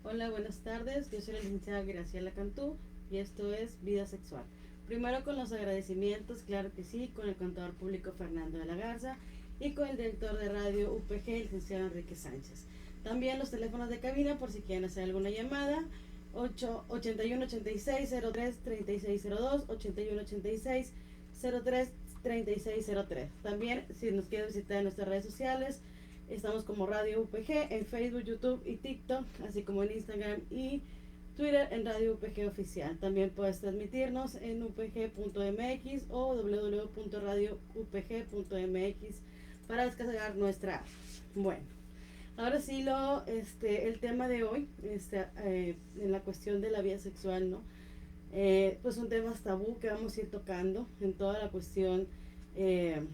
Hola, buenas tardes. Yo soy la licenciada Graciela Cantú y esto es Vida Sexual. Primero con los agradecimientos, claro que sí, con el contador público Fernando de la Garza y con el director de radio UPG, el licenciado Enrique Sánchez. También los teléfonos de cabina por si quieren hacer alguna llamada, 81 86 03 36 02, 81 86 03 36 03. También si nos quieren visitar en nuestras redes sociales, estamos como Radio UPG en Facebook, YouTube y TikTok, así como en Instagram y Twitter en Radio UPG Oficial. También puedes transmitirnos en upg.mx o www.radioupg.mx para descargar nuestra app. Bueno, ahora sí el tema de hoy, en la cuestión de la vida sexual, ¿no? Pues un tema tabú que vamos a ir tocando en toda la cuestión, eh,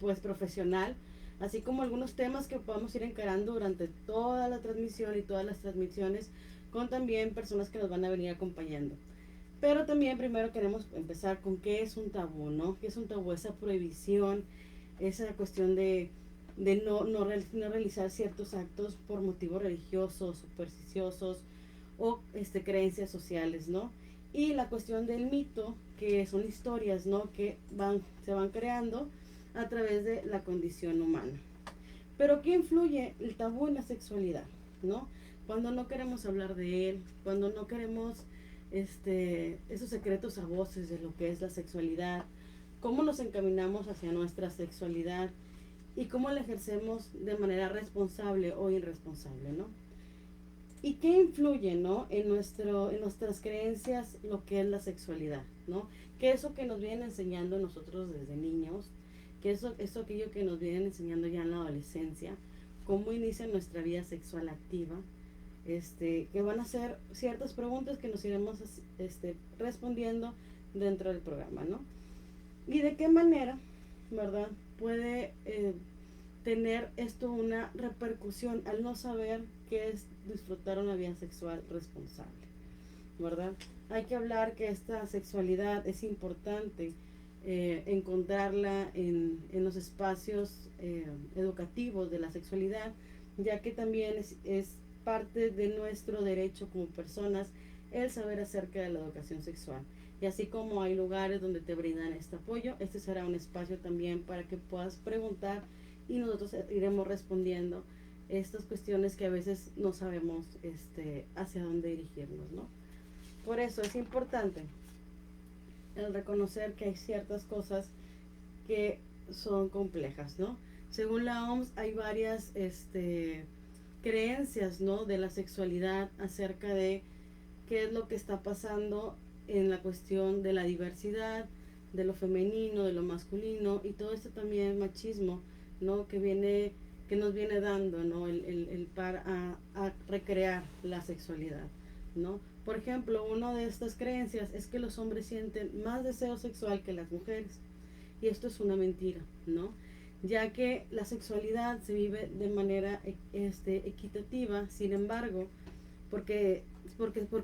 pues profesional, así como algunos temas que podamos ir encarando durante toda la transmisión y todas las transmisiones con también personas que nos van a venir acompañando. Pero también primero queremos empezar con qué es un tabú, ¿no? ¿Qué es un tabú? Esa prohibición, esa cuestión de no realizar ciertos actos por motivos religiosos, supersticiosos o creencias sociales, ¿no? Y la cuestión del mito, que son historias, ¿no? Que se van creando a través de la condición humana. Pero ¿qué influye el tabú en la sexualidad? ¿No? Cuando no queremos hablar de él, cuando no queremos esos secretos a voces de lo que es la sexualidad, cómo nos encaminamos hacia nuestra sexualidad y cómo la ejercemos de manera responsable o irresponsable, ¿no? ¿Y qué influye, ¿no? En nuestras creencias lo que es la sexualidad, ¿no? Que eso que nos vienen enseñando nosotros desde niños, que eso aquello que nos vienen enseñando ya en la adolescencia, cómo inicia nuestra vida sexual activa, que van a ser ciertas preguntas que nos iremos respondiendo dentro del programa, ¿no? Y de qué manera, ¿verdad? Puede tener esto una repercusión al no saber qué es disfrutar una vida sexual responsable, ¿verdad? Hay que hablar que esta sexualidad es importante encontrarla en los espacios educativos de la sexualidad, ya que también es parte de nuestro derecho como personas el saber acerca de la educación sexual. Y así como hay lugares donde te brindan este apoyo, este será un espacio también para que puedas preguntar y nosotros iremos respondiendo estas cuestiones que a veces no sabemos hacia dónde dirigirnos, ¿no? Por eso es importante el reconocer que hay ciertas cosas que son complejas, ¿no? Según la OMS hay varias creencias, ¿no? De la sexualidad acerca de qué es lo que está pasando en la cuestión de la diversidad, de lo femenino, de lo masculino y todo esto también machismo, ¿no? Que nos viene dando, ¿no? El par a recrear la sexualidad, ¿no? Por ejemplo, una de estas creencias es que los hombres sienten más deseo sexual que las mujeres. Y esto es una mentira, ¿no? Ya que la sexualidad se vive de manera equitativa, sin embargo, porque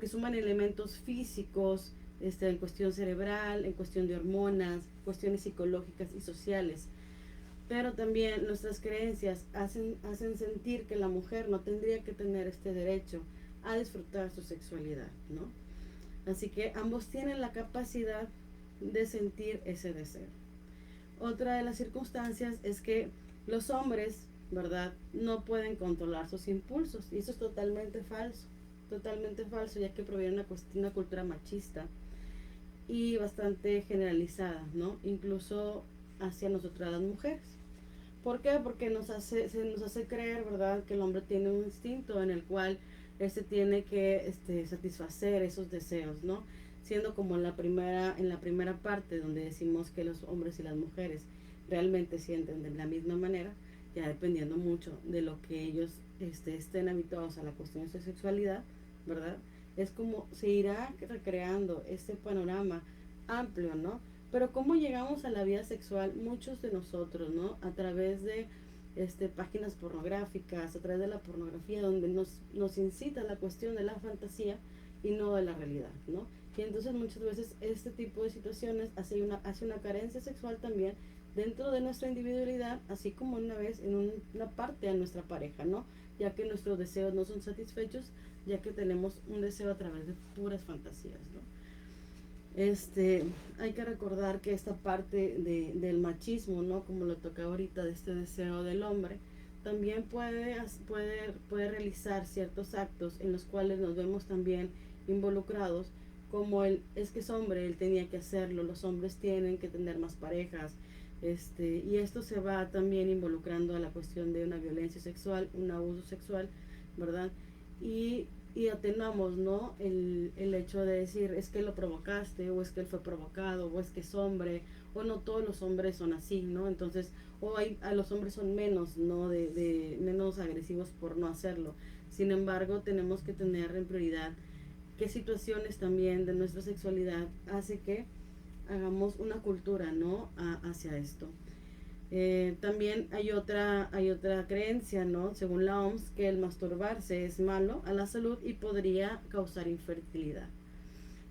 suman elementos físicos, en cuestión cerebral, en cuestión de hormonas, cuestiones psicológicas y sociales. Pero también nuestras creencias hacen sentir que la mujer no tendría que tener este derecho a disfrutar su sexualidad, ¿no? Así que ambos tienen la capacidad de sentir ese deseo. Otra de las circunstancias es que los hombres, ¿verdad?, no pueden controlar sus impulsos. Y eso es totalmente falso, ya que proviene de una cultura machista y bastante generalizada, ¿no? Incluso hacia nosotras las mujeres. ¿Por qué? Porque se nos hace creer, ¿verdad?, que el hombre tiene un instinto en el cual tiene que satisfacer esos deseos, ¿no? Siendo como en la primera parte donde decimos que los hombres y las mujeres realmente sienten de la misma manera, ya dependiendo mucho de lo que ellos estén habituados a la cuestión de su sexualidad, ¿verdad? Es como se irá recreando este panorama amplio, ¿no? Pero cómo llegamos a la vida sexual muchos de nosotros, ¿no? A través de páginas pornográficas, a través de la pornografía, donde nos incita la cuestión de la fantasía y no de la realidad, ¿no? Y entonces muchas veces este tipo de situaciones hace una carencia sexual también dentro de nuestra individualidad, así como una vez en una parte de nuestra pareja, ¿no? ya que nuestros deseos no son satisfechos, ya que tenemos un deseo a través de puras fantasías, ¿no? Hay que recordar que esta parte del machismo, ¿no? Como lo toca ahorita, de este deseo del hombre, también puede realizar ciertos actos en los cuales nos vemos también involucrados, como es que es hombre, él tenía que hacerlo, los hombres tienen que tener más parejas, y esto se va también involucrando a la cuestión de una violencia sexual, un abuso sexual, ¿verdad? Y, y atenuamos, ¿no? El hecho de decir, es que lo provocaste, o es que él fue provocado, o es que es hombre, o no todos los hombres son así, ¿no? Entonces, a los hombres son menos, ¿no? Menos agresivos por no hacerlo. Sin embargo, tenemos que tener en prioridad qué situaciones también de nuestra sexualidad hace que hagamos una cultura, ¿no? Hacia esto. También hay otra creencia, ¿no? Según la OMS, que el masturbarse es malo a la salud y podría causar infertilidad.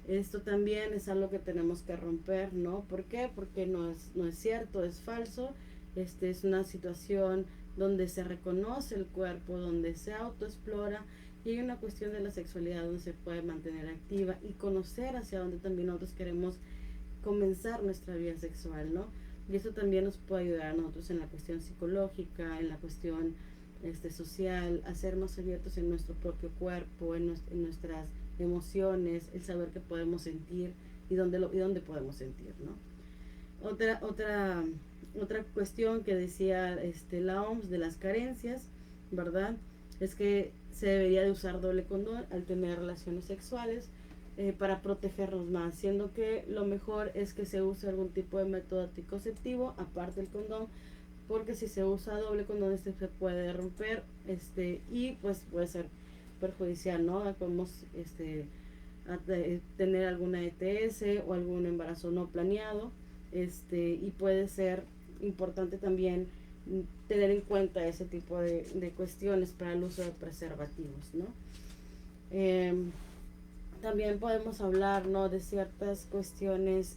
Esto también es algo que tenemos que romper, ¿no? ¿Por qué? Porque no es cierto, es falso. Es una situación donde se reconoce el cuerpo, donde se autoexplora y hay una cuestión de la sexualidad donde se puede mantener activa y conocer hacia dónde también nosotros queremos comenzar nuestra vida sexual, ¿no? Y eso también nos puede ayudar a nosotros en la cuestión psicológica, en la cuestión social, a ser más abiertos en nuestro propio cuerpo, en nuestras emociones, el saber que podemos sentir y dónde podemos sentir, ¿no? Otra cuestión que decía la OMS de las carencias, ¿verdad? Es que se debería de usar doble condón al tener relaciones sexuales, para protegernos más, siendo que lo mejor es que se use algún tipo de método anticonceptivo aparte del condón, porque si se usa doble condón se puede romper, y pues puede ser perjudicial, ¿no? Podemos tener alguna ETS o algún embarazo no planeado, y puede ser importante también tener en cuenta ese tipo de cuestiones para el uso de preservativos, ¿no? Eh, También podemos hablar, ¿no? De ciertas cuestiones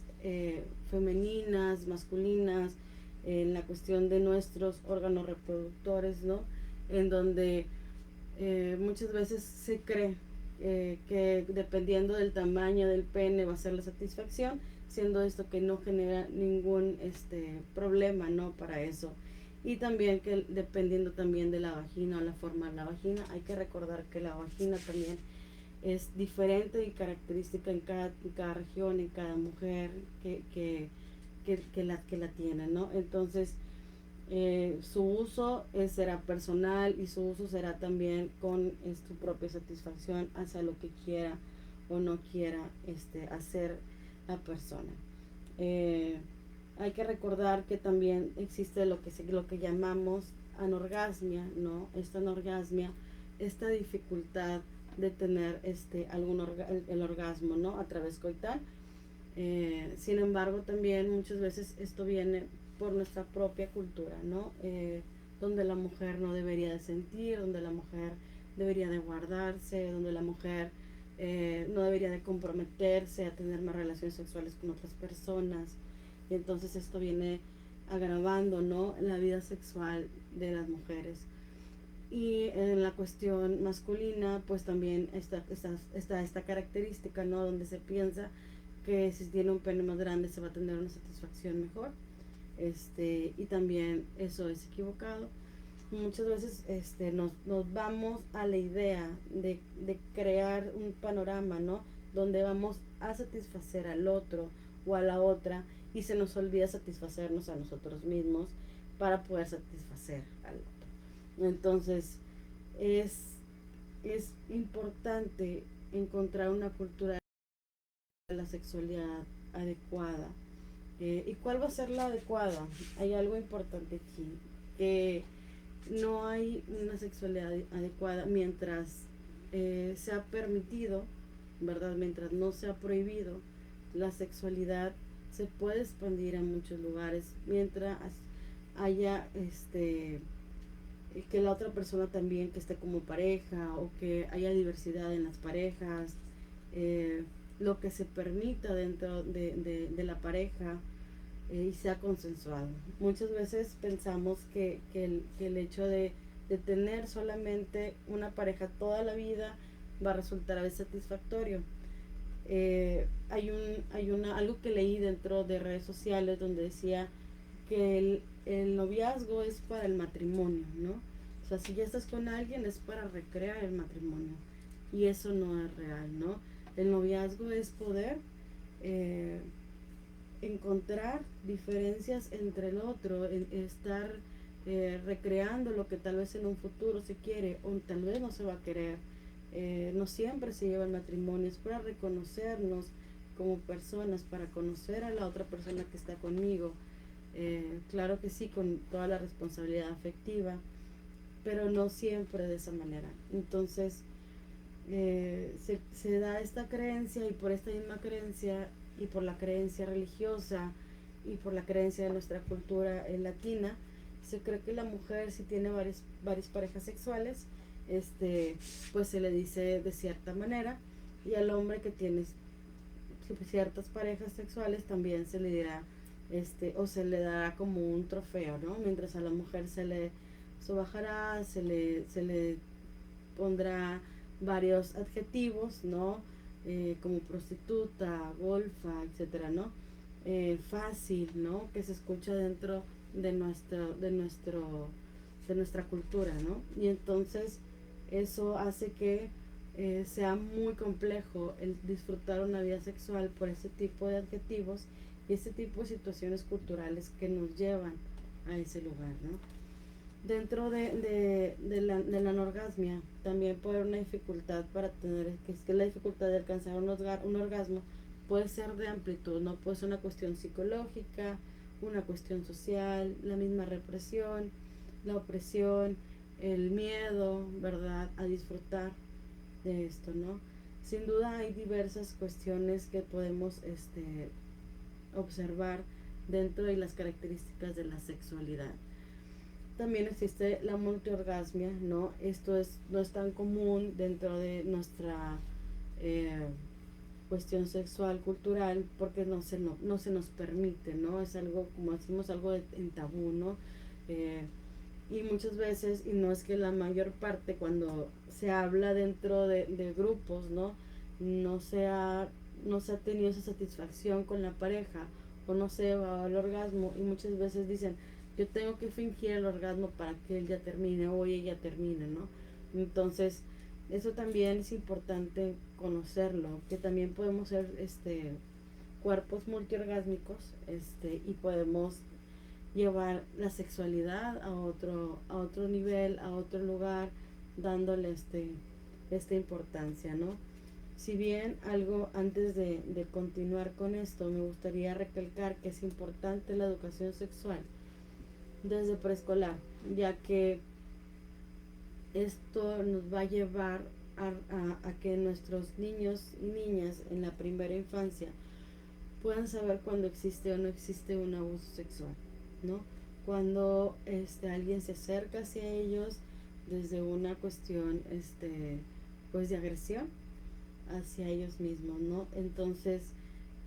femeninas, masculinas, en la cuestión de nuestros órganos reproductores, ¿no? En donde muchas veces se cree que dependiendo del tamaño del pene va a ser la satisfacción, siendo esto que no genera ningún problema, ¿no? Para eso. Y también que dependiendo también de la vagina o la forma de la vagina, hay que recordar que la vagina también es diferente y característica en cada región, en cada mujer que la tiene, ¿no? Entonces, su uso será personal y su uso será también con su propia satisfacción hacia lo que quiera o no quiera hacer la persona. Eh, Hay que recordar que también existe lo que llamamos anorgasmia, ¿no? Esta anorgasmia, esta dificultad de tener el orgasmo, ¿no? A través coital. Sin embargo, también muchas veces esto viene por nuestra propia cultura, ¿no? Donde la mujer no debería de sentir, donde la mujer debería de guardarse, donde la mujer no debería de comprometerse a tener más relaciones sexuales con otras personas. Y entonces esto viene agravando, ¿no? La vida sexual de las mujeres. Y en la cuestión masculina, pues también está esta característica, ¿no? Donde se piensa que si tiene un pene más grande se va a tener una satisfacción mejor. Y también eso es equivocado. Muchas veces nos vamos a la idea de crear un panorama, ¿no? Donde vamos a satisfacer al otro o a la otra y se nos olvida satisfacernos a nosotros mismos para poder satisfacer al otro. Entonces, es importante encontrar una cultura de la sexualidad adecuada. ¿Y cuál va a ser la adecuada? Hay algo importante aquí, que no hay una sexualidad adecuada mientras sea permitido, ¿verdad? Mientras no sea prohibido, la sexualidad se puede expandir a muchos lugares, mientras haya que la otra persona también que esté como pareja o que haya diversidad en las parejas, eh, lo que se permita dentro de la pareja, y sea consensuado. Muchas veces pensamos que el hecho de de tener solamente una pareja toda la vida va a resultar a veces satisfactorio. Algo que leí dentro de redes sociales donde decía que el noviazgo es para el matrimonio, ¿no? O sea, si ya estás con alguien es para recrear el matrimonio y eso no es real, ¿no? El noviazgo es poder eh, encontrar diferencias entre el otro, estar recreando lo que tal vez en un futuro se quiere o tal vez no se va a querer. No siempre se lleva el matrimonio, es para reconocernos como personas, para conocer a la otra persona que está conmigo. Claro que sí, con toda la responsabilidad afectiva, pero no siempre de esa manera. Entonces, se da esta creencia y por esta misma creencia y por la creencia religiosa y por la creencia de nuestra cultura latina, se cree que la mujer si tiene varias parejas sexuales, pues se le dice de cierta manera, y al hombre que tiene ciertas parejas sexuales también se le dirá, o se le dará como un trofeo, ¿no? Mientras a la mujer se le sobajará, se le pondrá varios adjetivos, ¿no? Como prostituta, golfa, etcétera, ¿no? Fácil, ¿no? Que se escucha dentro de nuestra cultura, ¿no? Y entonces eso hace que sea muy complejo el disfrutar una vida sexual por ese tipo de adjetivos y ese tipo de situaciones culturales que nos llevan a ese lugar, ¿no? Dentro de la anorgasmia también puede haber una dificultad para tener, que es la dificultad de alcanzar un orgasmo, puede ser de amplitud, no puede ser una cuestión psicológica, una cuestión social, la misma represión, la opresión, el miedo, ¿verdad?, a disfrutar de esto, ¿no? Sin duda hay diversas cuestiones que podemos observar dentro de las características de la sexualidad. También existe la multiorgasmia, ¿no? No es tan común dentro de nuestra eh, cuestión sexual cultural porque no se nos permite, ¿no? Es algo, como decimos, algo en tabú, ¿no? Eh, y muchas veces, y no es que la mayor parte, cuando se habla dentro de grupos, ¿no? No se ha, no se ha tenido esa satisfacción con la pareja o no se va al orgasmo y muchas veces dicen, yo tengo que fingir el orgasmo para que él ya termine o ella termine, ¿no? Entonces, eso también es importante conocerlo, que también podemos ser cuerpos multiorgásmicos, y podemos llevar la sexualidad a otro nivel, a otro lugar, dándole esta importancia, ¿no? Si bien algo antes de continuar con esto, me gustaría recalcar que es importante la educación sexual desde preescolar, ya que esto nos va a llevar a que nuestros niños y niñas en la primera infancia puedan saber cuando existe o no existe un abuso sexual, ¿no? Cuando alguien se acerca hacia ellos desde una cuestión pues de agresión hacia ellos mismos, ¿no? Entonces,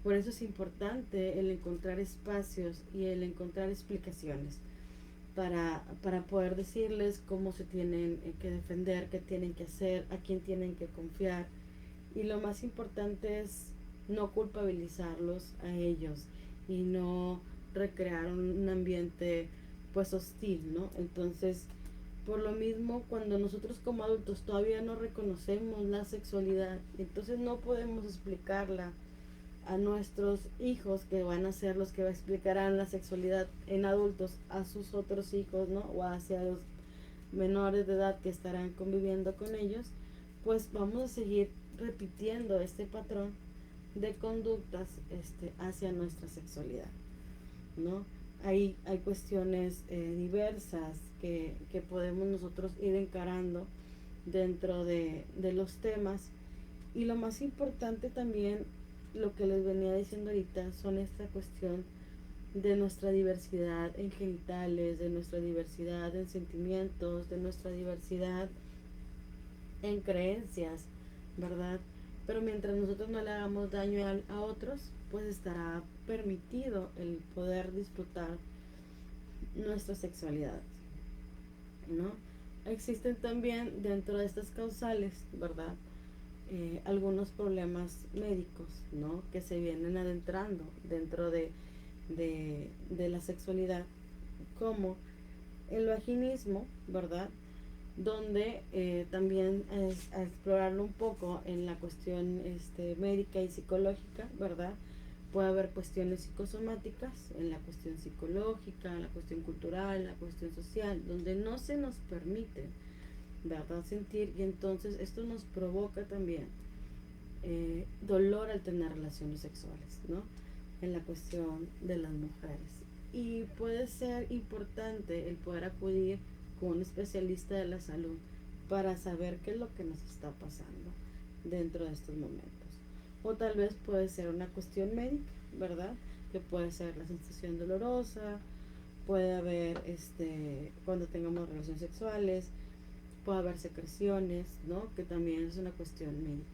por eso es importante el encontrar espacios y el encontrar explicaciones para poder decirles cómo se tienen que defender, qué tienen que hacer, a quién tienen que confiar. Y lo más importante es no culpabilizarlos a ellos y no recrear un ambiente pues hostil, ¿no? Entonces, por lo mismo, cuando nosotros como adultos todavía no reconocemos la sexualidad, entonces no podemos explicarla a nuestros hijos, que van a ser los que explicarán la sexualidad en adultos a sus otros hijos, ¿no? O hacia los menores de edad que estarán conviviendo con ellos, pues vamos a seguir repitiendo este patrón de conductas hacia nuestra sexualidad, ¿no? Hay cuestiones diversas que podemos nosotros ir encarando dentro de los temas, y lo más importante también, lo que les venía diciendo ahorita, son esta cuestión de nuestra diversidad en genitales, de nuestra diversidad en sentimientos, de nuestra diversidad en creencias, ¿verdad? Pero mientras nosotros no le hagamos daño a otros, pues estará permitido el poder disfrutar nuestra sexualidad, ¿no? existen también dentro de estas causales, ¿verdad? Algunos problemas médicos, ¿no? Que se vienen adentrando dentro de la sexualidad, como el vaginismo, ¿verdad? Donde también es a explorarlo un poco en la cuestión médica y psicológica, ¿verdad? Puede haber cuestiones psicosomáticas, en la cuestión psicológica, en la cuestión cultural, en la cuestión social, donde no se nos permite, ¿verdad? Sentir, y entonces esto nos provoca también dolor al tener relaciones sexuales, ¿no? En la cuestión de las mujeres. Y puede ser importante el poder acudir con un especialista de la salud para saber qué es lo que nos está pasando dentro de estos momentos. O tal vez puede ser una cuestión médica, ¿verdad? Que puede ser la sensación dolorosa, puede haber cuando tengamos relaciones sexuales, puede haber secreciones, ¿no? Que también es una cuestión médica.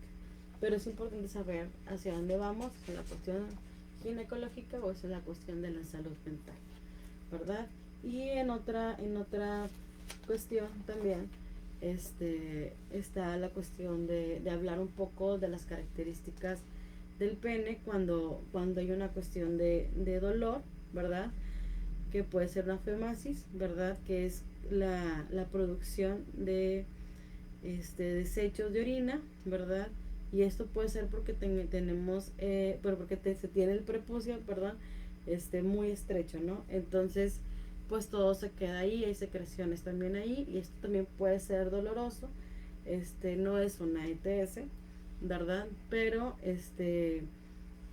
Pero es importante saber hacia dónde vamos, en la cuestión ginecológica o es en la cuestión de la salud mental, ¿verdad? Y en otra cuestión también está la cuestión de hablar un poco de las características del pene cuando hay una cuestión de dolor, ¿verdad? Que puede ser una femasis, ¿verdad? Que es la producción de desechos de orina, ¿verdad? Y esto puede ser porque tenemos, pero porque se tiene el prepucio, perdón, muy estrecho, ¿no? Entonces, pues todo se queda ahí, hay secreciones también ahí, y esto también puede ser doloroso, no es una ETS, ¿verdad? Pero,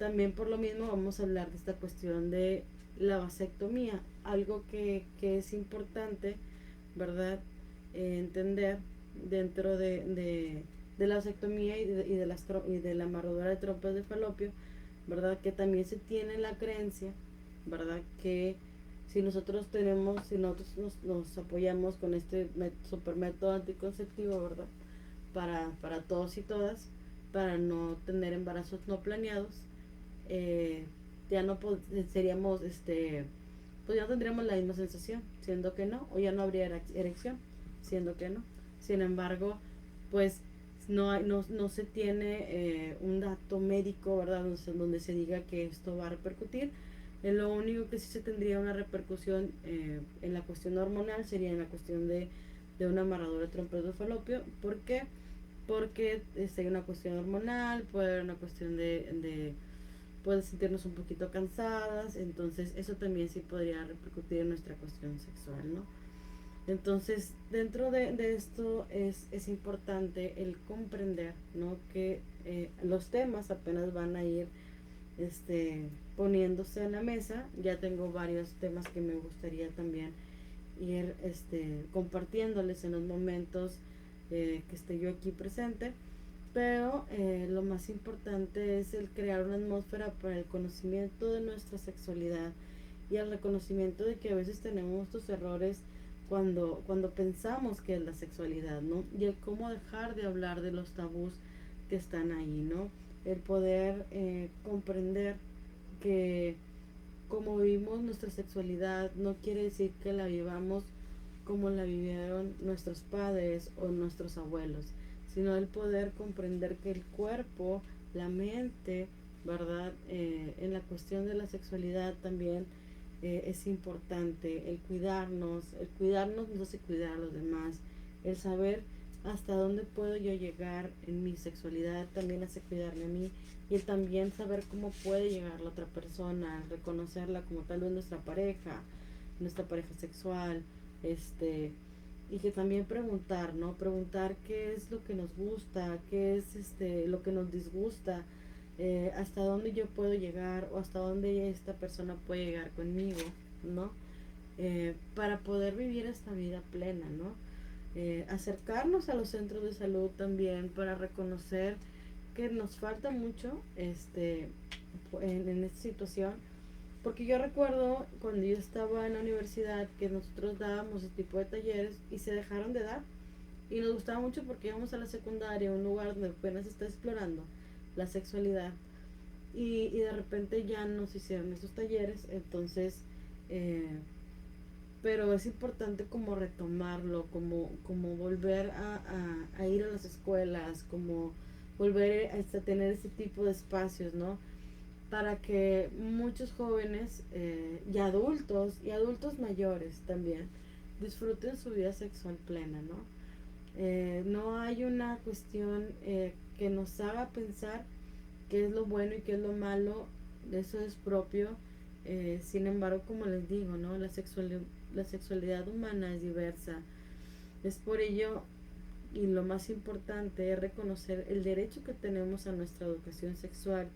también por lo mismo vamos a hablar de esta cuestión de la vasectomía, algo que es importante, ¿verdad? Entender dentro de la vasectomía y de la amarradura de trompas de falopio, ¿verdad? Que también se tiene la creencia, ¿verdad? Que si nosotros nos apoyamos con este super método anticonceptivo, ¿verdad? Para todos y todas, para no tener embarazos no planeados, eh, ya no seríamos, pues ya no tendríamos la misma sensación, siendo que no, o ya no habría erección, siendo que no. Sin embargo, pues no se tiene un dato médico, ¿verdad? Donde se diga que esto va a repercutir. Lo único que sí se tendría una repercusión en la cuestión hormonal sería en la cuestión de una amarradura de trompas de falopio. ¿Por qué? Porque hay una cuestión hormonal, puede haber una cuestión puede sentirnos un poquito cansadas, entonces eso también sí podría repercutir en nuestra cuestión sexual, ¿no? Entonces, dentro de esto es importante el comprender, ¿no? Que los temas apenas van a ir poniéndose en la mesa. Ya tengo varios temas que me gustaría también ir compartiéndoles en los momentos que esté yo aquí presente. Pero lo más importante es el crear una atmósfera para el conocimiento de nuestra sexualidad y el reconocimiento de que a veces tenemos estos errores cuando pensamos que es la sexualidad, ¿no? Y el cómo dejar de hablar de los tabús que están ahí, ¿no? El poder comprender que como vivimos nuestra sexualidad no quiere decir que la vivamos como la vivieron nuestros padres o nuestros abuelos, sino el poder comprender que el cuerpo, la mente, ¿verdad? En la cuestión de la sexualidad también es importante el cuidarnos nos hace cuidar a los demás, el saber hasta dónde puedo yo llegar en mi sexualidad también hace cuidarme a mí y el también saber cómo puede llegar la otra persona, reconocerla como tal vez nuestra pareja sexual, y que también preguntar, ¿no? Preguntar qué es lo que nos gusta, qué es lo que nos disgusta, hasta dónde yo puedo llegar o hasta dónde esta persona puede llegar conmigo, ¿no? Para poder vivir esta vida plena, ¿no? Acercarnos a los centros de salud también para reconocer que nos falta mucho en esta situación, porque yo recuerdo cuando yo estaba en la universidad que nosotros dábamos este tipo de talleres y se dejaron de dar. Y nos gustaba mucho porque íbamos a la secundaria, un lugar donde apenas se está explorando la sexualidad. Y de repente ya nos hicieron esos talleres. Entonces, eh, pero es importante como retomarlo, como volver a ir a las escuelas, como volver a tener ese tipo de espacios, ¿no? Para que muchos jóvenes y adultos mayores también disfruten su vida sexual plena, ¿no? No hay una cuestión que nos haga pensar qué es lo bueno y qué es lo malo, eso es propio. Sin embargo, como les digo, ¿no? La sexualidad humana es diversa. Es por ello, y lo más importante, es reconocer el derecho que tenemos a nuestra educación sexual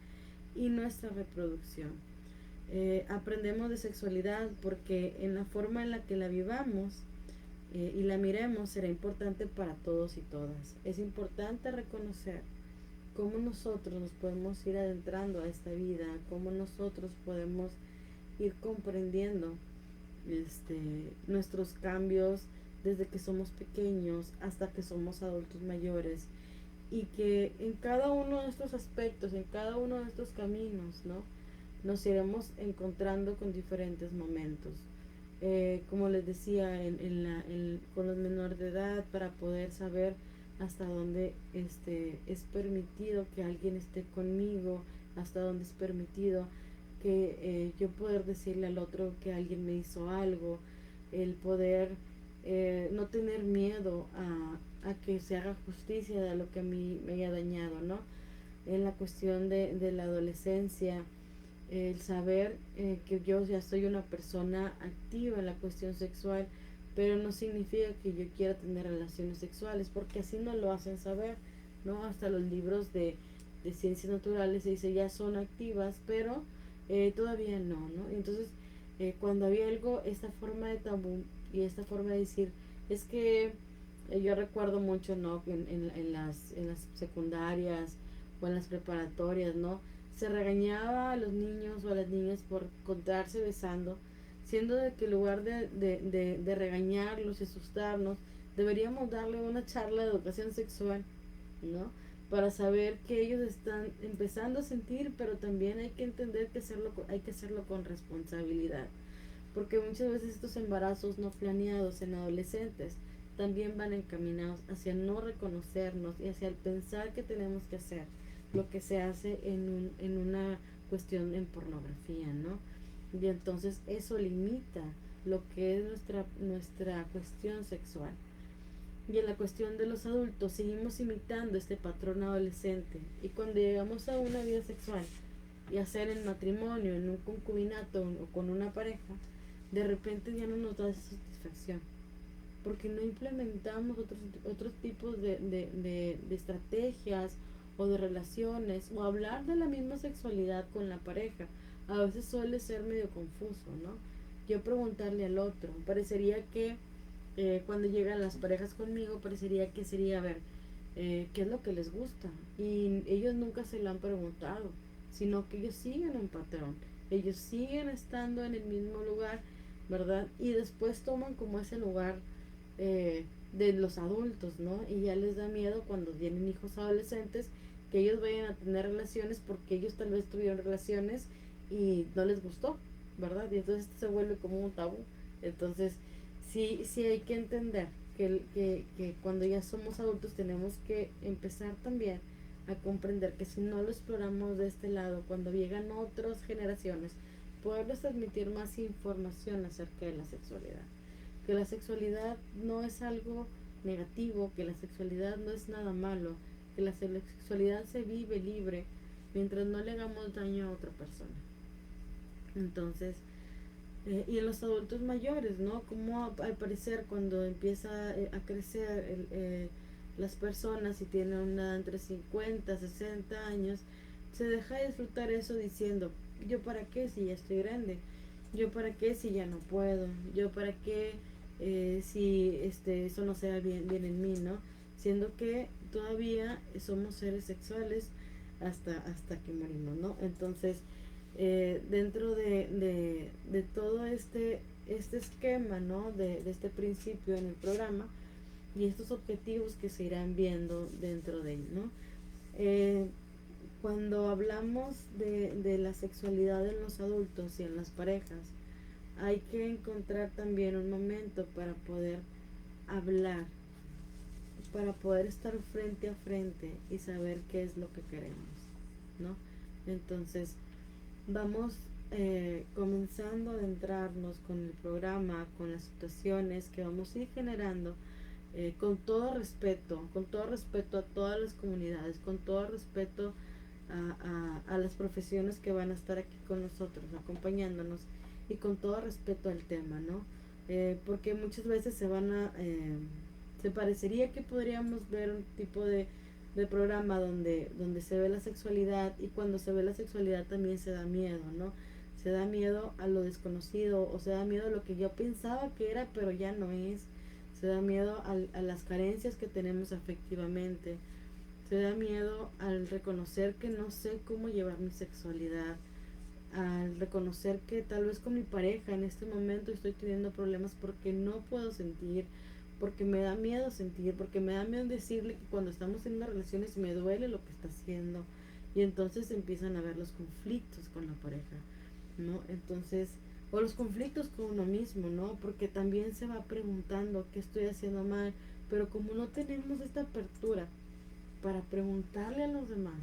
y nuestra reproducción. Aprendemos de sexualidad porque en la forma en la que la vivamos y la miremos será importante para todos y todas. Es importante reconocer cómo nosotros nos podemos ir adentrando a esta vida, cómo nosotros podemos ir comprendiendo nuestros cambios desde que somos pequeños hasta que somos adultos mayores, y que en cada uno de estos aspectos, en cada uno de estos caminos, ¿no? Nos iremos encontrando con diferentes momentos. Como les decía, con los menores de edad, para poder saber hasta dónde es permitido que alguien esté conmigo, hasta dónde es permitido que yo poder decirle al otro que alguien me hizo algo, el poder no tener miedo a que se haga justicia de lo que a mí me haya dañado, ¿no? En la cuestión de la adolescencia, el saber que yo ya soy una persona activa en la cuestión sexual, pero no significa que yo quiera tener relaciones sexuales, porque así no lo hacen saber, ¿no? Hasta los libros de ciencias naturales se dice ya son activas, pero todavía no, ¿no? Entonces, cuando había algo, esta forma de tabú y esta forma de decir, es que yo recuerdo mucho, ¿no? En las secundarias o en las preparatorias, ¿no? Se regañaba a los niños o a las niñas por encontrarse besando, siendo de que en lugar de regañarlos y asustarnos, deberíamos darle una charla de educación sexual, ¿no? Para saber que ellos están empezando a sentir, pero también hay que entender que hay que hacerlo con responsabilidad, porque muchas veces estos embarazos no planeados en adolescentes también van encaminados hacia no reconocernos y hacia el pensar que tenemos que hacer lo que se hace en una cuestión en pornografía, ¿no? Y entonces eso limita lo que es nuestra cuestión sexual. Y en la cuestión de los adultos seguimos imitando este patrón adolescente, y cuando llegamos a una vida sexual y hacer el matrimonio en un concubinato o con una pareja, de repente ya no nos da esa satisfacción, porque no implementamos otros tipos de estrategias o de relaciones, o hablar de la misma sexualidad con la pareja. A veces suele ser medio confuso, ¿no? Yo preguntarle al otro, parecería que cuando llegan las parejas conmigo, parecería que sería, a ver, qué es lo que les gusta. Y ellos nunca se lo han preguntado, sino que ellos siguen un patrón. Ellos siguen estando en el mismo lugar, ¿verdad? Y después toman como ese lugar de los adultos, ¿no? Y ya les da miedo cuando tienen hijos adolescentes que ellos vayan a tener relaciones, porque ellos tal vez tuvieron relaciones y no les gustó, ¿verdad? Y entonces esto se vuelve como un tabú. Entonces, sí hay que entender que cuando ya somos adultos tenemos que empezar también a comprender que si no lo exploramos de este lado, cuando llegan otras generaciones, poderles transmitir más información acerca de la sexualidad. Que la sexualidad no es algo negativo, que la sexualidad no es nada malo, que la sexualidad se vive libre mientras no le hagamos daño a otra persona. Entonces, y en los adultos mayores, ¿no? Como al parecer cuando empieza a crecer las personas y tienen una edad entre 50 60 años, se deja de disfrutar eso diciendo, yo para qué si ya estoy grande, yo para qué si ya no puedo, yo para qué si eso no sea bien en mí, ¿no? Siendo que todavía somos seres sexuales hasta que morimos, ¿no? Entonces, dentro de todo este esquema, ¿no? De este principio en el programa y estos objetivos que se irán viendo dentro de él, ¿no? Cuando hablamos de la sexualidad en los adultos y en las parejas, hay que encontrar también un momento para poder hablar, para poder estar frente a frente y saber qué es lo que queremos, ¿no? Entonces, vamos comenzando a adentrarnos con el programa, con las situaciones que vamos a ir generando, con todo respeto a todas las comunidades, con todo respeto a las profesiones que van a estar aquí con nosotros, acompañándonos, y con todo respeto al tema, ¿no? Porque muchas veces se parecería que podríamos ver un tipo de programa donde se ve la sexualidad, y cuando se ve la sexualidad también se da miedo, ¿no? Se da miedo a lo desconocido, o se da miedo a lo que yo pensaba que era pero ya no es. Se da miedo a las carencias que tenemos afectivamente. Se da miedo al reconocer que no sé cómo llevar mi sexualidad, al reconocer que tal vez con mi pareja en este momento estoy teniendo problemas porque no puedo sentir, porque me da miedo sentir, porque me da miedo decirle que cuando estamos en unas relaciones me duele lo que está haciendo, y entonces empiezan a haber los conflictos con la pareja, ¿no? Entonces, o los conflictos con uno mismo, ¿no? Porque también se va preguntando qué estoy haciendo mal, pero como no tenemos esta apertura para preguntarle a los demás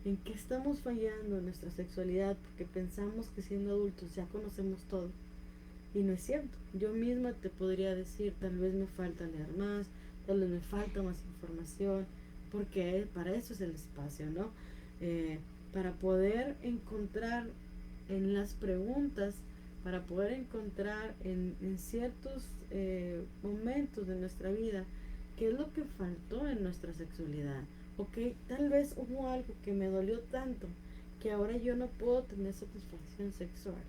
en qué estamos fallando en nuestra sexualidad, porque pensamos que siendo adultos ya conocemos todo, y no es cierto. Yo misma te podría decir, tal vez me falta leer más, tal vez me falta más información, porque para eso es el espacio, ¿no? Eh, para poder encontrar en las preguntas, para poder encontrar en ciertos momentos de nuestra vida qué es lo que faltó en nuestra sexualidad. Ok, tal vez hubo algo que me dolió tanto que ahora yo no puedo tener satisfacción sexual,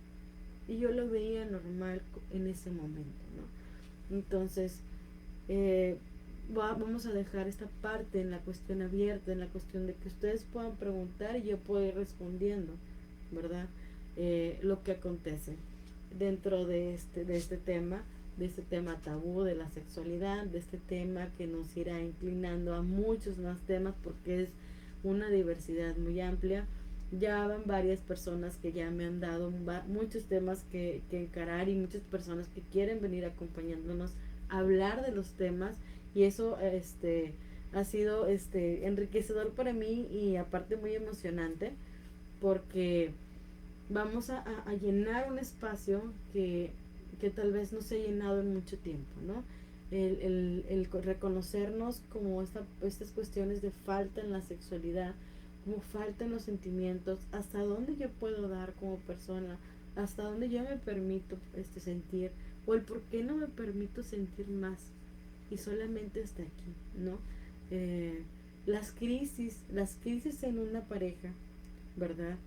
y yo lo veía normal en ese momento, ¿no? Entonces, eh, vamos a dejar esta parte en la cuestión abierta, en la cuestión de que ustedes puedan preguntar y yo puedo ir respondiendo, ¿verdad? Lo que acontece dentro de este tema tabú de la sexualidad, de este tema que nos irá inclinando a muchos más temas, porque es una diversidad muy amplia. Ya van varias personas que ya me han dado muchos temas que encarar, y muchas personas que quieren venir acompañándonos a hablar de los temas, y eso ha sido enriquecedor para mí, y aparte muy emocionante, porque vamos a llenar un espacio que tal vez no se ha llenado en mucho tiempo, ¿no? El reconocernos como estas cuestiones de falta en la sexualidad, como falta en los sentimientos, hasta dónde yo puedo dar como persona, hasta dónde yo me permito sentir, o el por qué no me permito sentir más, y solamente hasta aquí, ¿no? Eh, las crisis en una pareja, ¿verdad?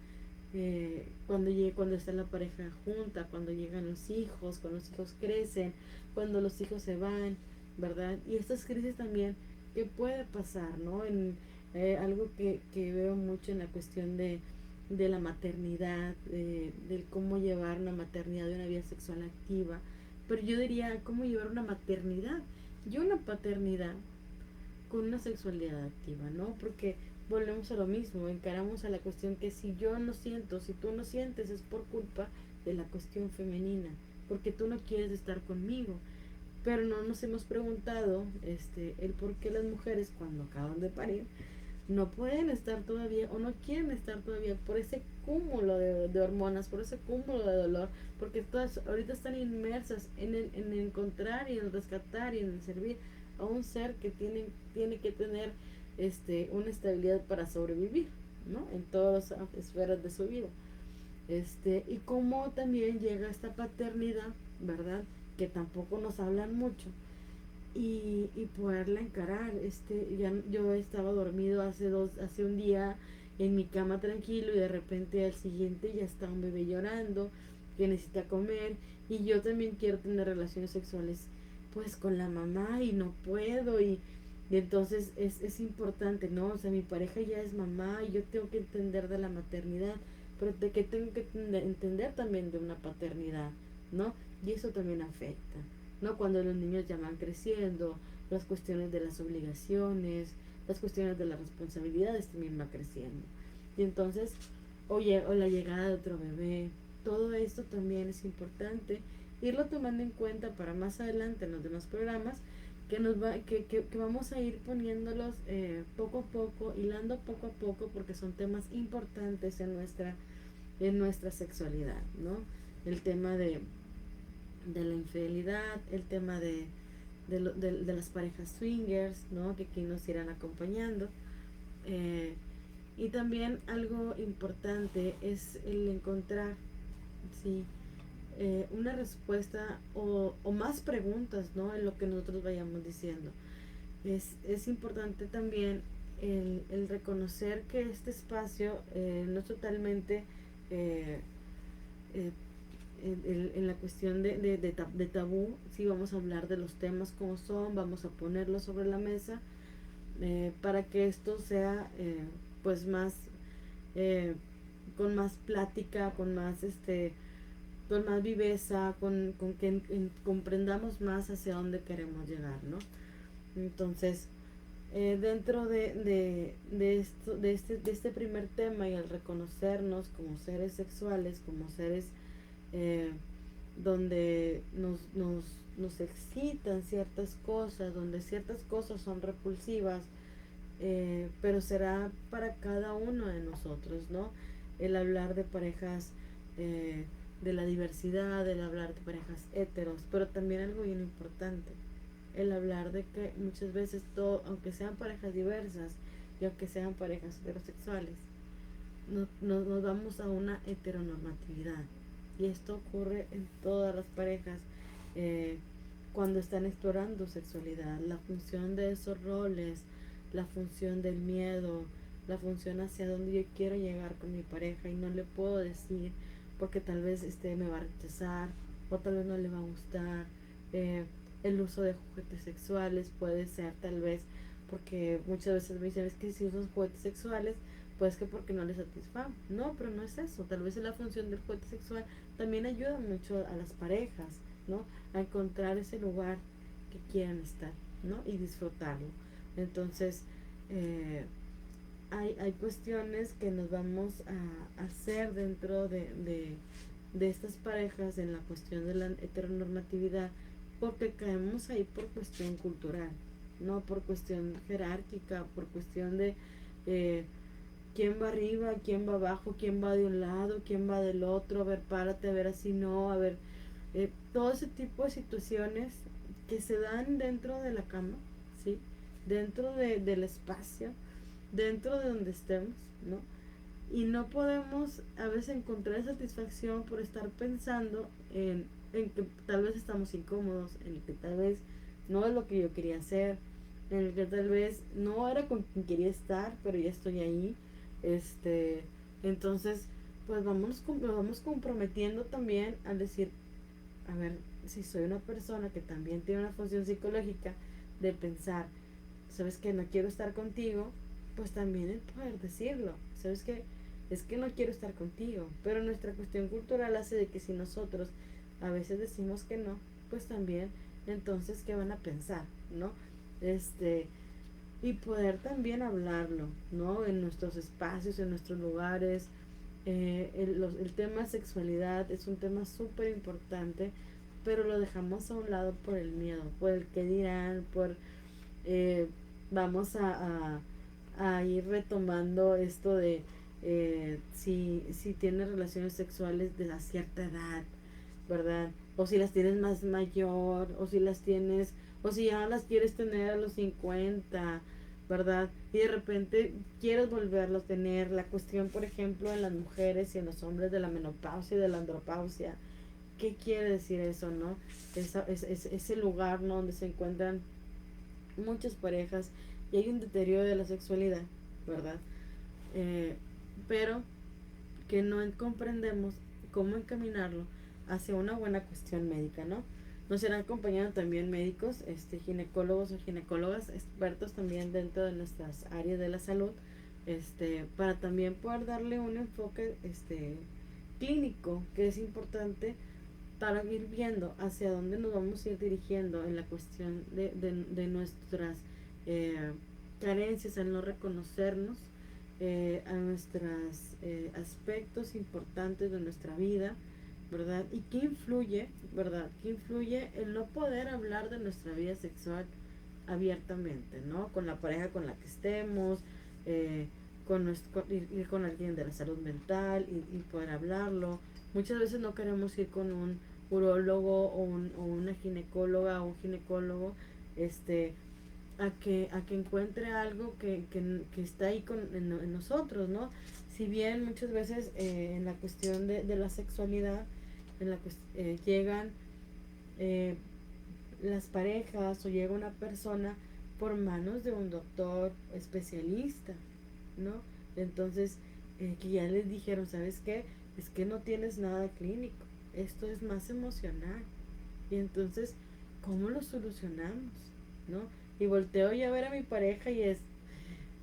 Cuando está la pareja junta, cuando llegan los hijos, cuando los hijos crecen, cuando los hijos se van, ¿verdad? Y estas crisis también, ¿qué puede pasar, no? Algo que veo mucho en la cuestión de la maternidad, del cómo llevar una maternidad de una vida sexual activa, pero yo diría, ¿cómo llevar una maternidad y una paternidad con una sexualidad activa, ¿no? Porque volvemos a lo mismo, encaramos a la cuestión que si yo no siento, si tú no sientes, es por culpa de la cuestión femenina, porque tú no quieres estar conmigo. Pero no nos hemos preguntado el por qué las mujeres cuando acaban de parir no pueden estar todavía, o no quieren estar todavía, por ese cúmulo de hormonas, por ese cúmulo de dolor, porque todas ahorita están inmersas en encontrar y en rescatar y en servir a un ser que tiene que tener una estabilidad para sobrevivir, ¿no? En todas las esferas de su vida. Y cómo también llega esta paternidad, ¿verdad? Que tampoco nos hablan mucho, y poderla encarar. Yo estaba dormido hace un día en mi cama tranquilo, y de repente al siguiente ya está un bebé llorando que necesita comer, y yo también quiero tener relaciones sexuales pues con la mamá y no puedo, y entonces es importante, ¿no? O sea, mi pareja ya es mamá y yo tengo que entender de la maternidad, pero de que tengo que entender también de una paternidad, ¿no? Y eso también afecta, ¿no? Cuando los niños ya van creciendo, las cuestiones de las obligaciones, las cuestiones de las responsabilidades también van creciendo. Y entonces, o la llegada de otro bebé, todo esto también es importante irlo tomando en cuenta para más adelante en los demás programas que vamos a ir poniéndolos poco a poco, hilando poco a poco, porque son temas importantes en nuestra sexualidad, ¿no? El tema de la infidelidad, el tema de las parejas swingers, ¿no? Que aquí nos irán acompañando. Eh, y también algo importante es el encontrar, sí, una respuesta o más preguntas, ¿no? En lo que nosotros vayamos diciendo. Es importante también el reconocer que este espacio no es totalmente eh, eh, en la cuestión de tabú. Sí, vamos a hablar de los temas como son, vamos a ponerlos sobre la mesa para que esto sea pues más eh, con más plática, con más viveza, con que comprendamos más hacia dónde queremos llegar, ¿no? Entonces, dentro de este primer tema y el reconocernos como seres sexuales, como seres eh, donde nos excitan ciertas cosas, donde ciertas cosas son repulsivas, pero será para cada uno de nosotros, ¿no? El hablar de parejas, de la diversidad, el hablar de parejas heteros, pero también algo bien importante, el hablar de que muchas veces todo, aunque sean parejas diversas y aunque sean parejas heterosexuales, nos vamos a una heteronormatividad. Y esto ocurre en todas las parejas eh, cuando están explorando sexualidad, la función de esos roles, la función del miedo, la función hacia donde yo quiero llegar con mi pareja y no le puedo decir porque tal vez me va a rechazar o tal vez no le va a gustar. Eh, el uso de juguetes sexuales puede ser tal vez porque muchas veces me dicen es que si usas juguetes sexuales pues que porque no les satisfago. No, pero no es eso. Tal vez la función del juguete sexual también ayuda mucho a las parejas, ¿no? A encontrar ese lugar que quieran estar, ¿no? Y disfrutarlo. Entonces, hay cuestiones que nos vamos a hacer dentro de estas parejas en la cuestión de la heteronormatividad, porque caemos ahí por cuestión cultural, no por cuestión jerárquica, por cuestión de quién va arriba, quién va abajo, quién va de un lado, quién va del otro, a ver, párate, a ver, así no, a ver, todo ese tipo de situaciones que se dan dentro de la cama, ¿sí? Dentro del espacio, dentro de donde estemos, ¿no? Y no podemos a veces encontrar satisfacción por estar pensando en que tal vez estamos incómodos, en que tal vez no es lo que yo quería hacer, en el que tal vez no era con quien quería estar, pero ya estoy ahí. Este, entonces, pues nos vamos comprometiendo también al decir, a ver, si soy una persona que también tiene una función psicológica de pensar, sabes que no quiero estar contigo, pues también el poder decirlo, sabes que es que no quiero estar contigo, pero nuestra cuestión cultural hace de que si nosotros a veces decimos que no, pues también entonces qué van a pensar, ¿no? Este, y poder también hablarlo, ¿no? En nuestros espacios, en nuestros lugares. El tema sexualidad es un tema súper importante, pero lo dejamos a un lado por el miedo, por el que dirán, por eh, vamos a ir retomando esto de si tienes relaciones sexuales de la cierta edad, ¿verdad? O si las tienes más mayor, o si las tienes, o si ya las quieres tener a los 50, ¿verdad? Y de repente quieres volverlo a tener. La cuestión, por ejemplo, en las mujeres y en los hombres de la menopausia y de la andropausia. ¿Qué quiere decir eso, no? Ese lugar, ¿no? Donde se encuentran muchas parejas y hay un deterioro de la sexualidad, ¿verdad? Eh, pero que no comprendemos cómo encaminarlo hacia una buena cuestión médica, ¿no? Nos serán acompañando también médicos, ginecólogos o ginecólogas, expertos también dentro de nuestras áreas de la salud, para también poder darle un enfoque, clínico, que es importante para ir viendo hacia dónde nos vamos a ir dirigiendo en la cuestión de nuestras eh, carencias, al no reconocernos, a nuestros aspectos importantes de nuestra vida, ¿verdad? ¿Y qué influye, verdad? ¿Qué influye el no poder hablar de nuestra vida sexual abiertamente, ¿no? Con la pareja con la que estemos, ir con alguien de la salud mental y poder hablarlo. Muchas veces no queremos ir con un urólogo o una ginecóloga o un ginecólogo, a que encuentre algo que está ahí en nosotros, ¿no? Si bien muchas veces en la cuestión de la sexualidad, llegan eh, las parejas o llega una persona por manos de un doctor especialista, ¿no? Entonces, que ya les dijeron, ¿sabes qué? Es que no tienes nada clínico, esto es más emocional. Y entonces, ¿cómo lo solucionamos? ¿No? Y volteo yo a ver a mi pareja y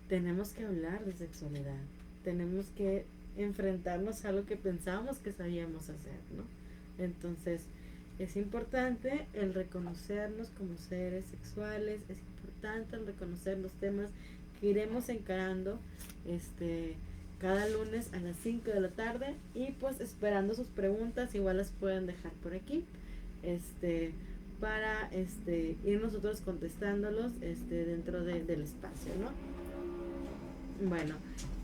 tenemos que hablar de sexualidad, tenemos que enfrentarnos a lo que pensábamos que sabíamos hacer, ¿no? Entonces, es importante el reconocernos como seres sexuales, es importante el reconocer los temas que iremos encarando cada lunes a las 5 de la tarde y pues esperando sus preguntas, igual las pueden dejar por aquí. Para ir nosotros contestándolos dentro del espacio, ¿no? Bueno,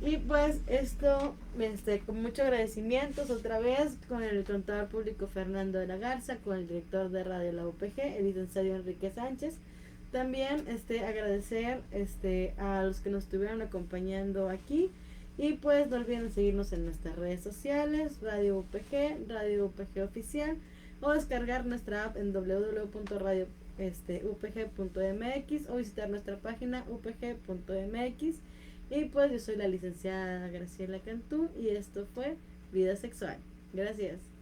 y pues esto, con muchos agradecimientos otra vez con el contador público Fernando de la Garza, con el director de Radio La UPG, el licenciado Enrique Sánchez. También agradecer a los que nos estuvieron acompañando aquí. Y pues no olviden seguirnos en nuestras redes sociales, Radio UPG, Radio UPG Oficial, o descargar nuestra app en www.radio upg.mx o visitar nuestra página upg.mx. Y pues yo soy la licenciada Graciela Cantú y esto fue Vida Sexual. Gracias.